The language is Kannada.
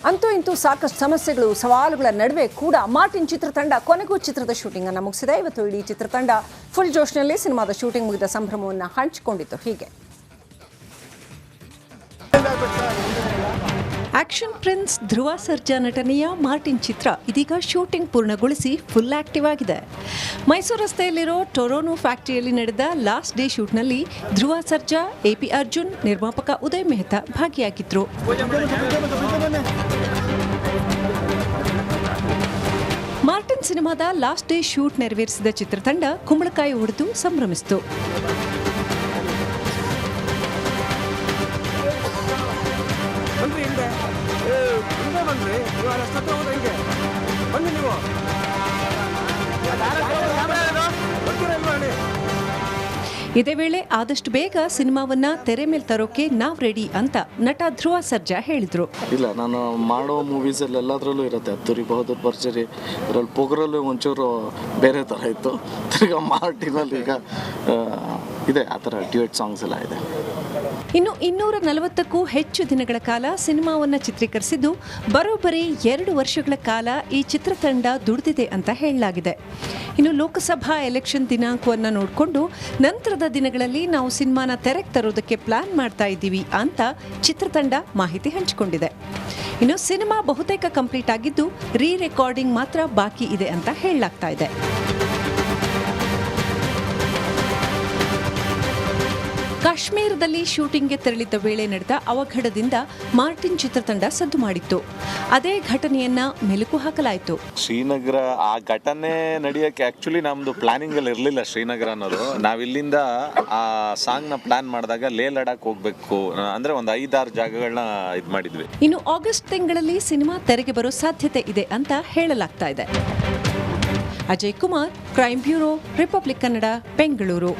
ಅಂತೂ ಇಂತೂ ಸಾಕಷ್ಟು ಸಮಸ್ಯೆಗಳು ಸವಾಲುಗಳ ನಡುವೆ ಕೂಡ ಮಾರ್ಟಿನ್ ಚಿತ್ರತಂಡ ಕೊನೆಗೂ ಚಿತ್ರದ ಶೂಟಿಂಗ್ ಅನ್ನು ಮುಗಿಸಿದೆ. ಇವತ್ತು ಇಡೀ ಚಿತ್ರತಂಡ ಫುಲ್ ಜೋಶ್ನಲ್ಲಿ ಸಿನಿಮಾದ ಶೂಟಿಂಗ್ ಮುಗಿದ ಸಂಭ್ರಮವನ್ನು ಹಂಚಿಕೊಂಡಿತ್ತು. ಹೀಗೆ ಆಕ್ಷನ್ ಪ್ರಿನ್ಸ್ ಧ್ರುವ ಸರ್ಜಾ ನಟನೆಯ ಮಾರ್ಟಿನ್ ಚಿತ್ರ ಇದೀಗ ಶೂಟಿಂಗ್ ಪೂರ್ಣಗೊಳಿಸಿ ಫುಲ್ ಆಕ್ಟಿವ್ ಆಗಿದೆ. ಮೈಸೂರು ರಸ್ತೆಯಲ್ಲಿರೋ ಟೊರೊನೊ ಫ್ಯಾಕ್ಟರಿಯಲ್ಲಿ ನಡೆದ last day ಶೂಟ್ನಲ್ಲಿ Dhruva Sarja, AP Arjun, ನಿರ್ಮಾಪಕ ಉದಯ್ ಮೆಹ್ತಾ ಭಾಗಿಯಾಗಿದ್ರು. ಮಾರ್ಟಿನ್ ಸಿನಿಮಾದ ಲಾಸ್ಟ್ ಡೇ ಶೂಟ್ ನೆರವೇರಿಸಿದ ಚಿತ್ರತಂಡ ಕುಂಬಳಕಾಯಿ ಹೊಡೆದು ಸಂಭ್ರಮಿಸಿತು. ಇದೇ ವೇಳೆ ಆದಷ್ಟು ಬೇಗ ಸಿನಿಮಾವನ್ನ ತೆರೆ ಮೇಲೆ ತರೋಕೆ ನಾವ್ ರೆಡಿ ಅಂತ ನಟ ಧ್ರುವ ಸರ್ಜಾ ಹೇಳಿದ್ರು. ಇಲ್ಲ, ನಾನು ಮಾಡೋ ಮೂವೀಸ್ ಅಲ್ಲಿ ಎಲ್ಲದರಲ್ಲೂ ಇರುತ್ತೆ. ಅತ್ತೂರಿ, ಬಹದ್ದೂರ್, ಭರ್ಜರಿ, ಇದರಲ್ಲಿ ಪೊಗರಲ್ಲೂ ಒಂಚೂರು ಬೇರೆ ಥರ ಇತ್ತು. ತಿರ್ಗಾ ಮಾರ್ಟಿನಲ್ಲಿ ಈಗ ಇದೆ, ಆ ಥರ ಡ್ಯೂಯೆಟ್ ಸಾಂಗ್ಸ್ ಎಲ್ಲ ಇದೆ. ಇನ್ನು 240ಕ್ಕೂ ಹೆಚ್ಚು ದಿನಗಳ ಕಾಲ ಸಿನಿಮಾವನ್ನು ಚಿತ್ರೀಕರಿಸಿದ್ದು ಬರೋಬ್ಬರಿ 2 ವರ್ಷಗಳ ಕಾಲ ಈ ಚಿತ್ರತಂಡ ದುಡಿದಿದೆ ಅಂತ ಹೇಳಲಾಗಿದೆ. ಇನ್ನು ಲೋಕಸಭಾ ಎಲೆಕ್ಷನ್ ದಿನಾಂಕವನ್ನು ನೋಡಿಕೊಂಡು ನಂತರದ ದಿನಗಳಲ್ಲಿ ನಾವು ಸಿನಿಮಾನ ತೆರೆಗೆ ತರೋದಕ್ಕೆ ಪ್ಲಾನ್ ಮಾಡ್ತಾ ಇದ್ದೀವಿ ಅಂತ ಚಿತ್ರತಂಡ ಮಾಹಿತಿ ಹಂಚಿಕೊಂಡಿದೆ. ಇನ್ನು ಸಿನಿಮಾ ಬಹುತೇಕ ಕಂಪ್ಲೀಟ್ ಆಗಿದ್ದು ರೀ ರೆಕಾರ್ಡಿಂಗ್ ಮಾತ್ರ ಬಾಕಿ ಇದೆ ಅಂತ ಹೇಳಲಾಗ್ತಾ ಇದೆ. ಕಾಶ್ಮೀರದಲ್ಲಿ ಶೂಟಿಂಗ್ಗೆ ತೆರಳಿದ್ದ ವೇಳೆ ನಡೆದ ಅವಘಡದಿಂದ ಮಾರ್ಟಿನ್ ಚಿತ್ರತಂಡ ಸದ್ದು ಮಾಡಿತ್ತು. ಅದೇ ಘಟನೆಯನ್ನ ಮೆಲುಕು ಹಾಕಲಾಯಿತು. ಶ್ರೀನಗರ ಆ ಘಟನೆ ನಡೆಯೋಕ್ಕೆ ಆಕ್ಚುಲಿ ನಮ್ದು ಪ್ಲಾನಿಂಗ್ ಅಲ್ಲಿ ಇರಲಿಲ್ಲ. ಶ್ರೀನಗರ ಅನ್ನೋದು ನಾವಿಲ್ಲಿಂದ ಆ ಸಾಂಗ್ ನ ಪ್ಲಾನ್ ಮಾಡಿದಾಗ ಲೇ ಲಡಾಖ್ ಹೋಗ್ಬೇಕು ಅಂದ್ರೆ ಒಂದು 5-6 ಜಾಗಗಳನ್ನ ಇದು ಮಾಡಿದ್ವಿ. ಇನ್ನು ಆಗಸ್ಟ್ ತಿಂಗಳಲ್ಲಿ ಸಿನಿಮಾ ತೆರೆಗೆ ಬರೋ ಸಾಧ್ಯತೆ ಇದೆ ಅಂತ ಹೇಳಲಾಗ್ತಾ ಇದೆ. Ajay Kumar, crime bureau, republic Kannada, Bengaluru.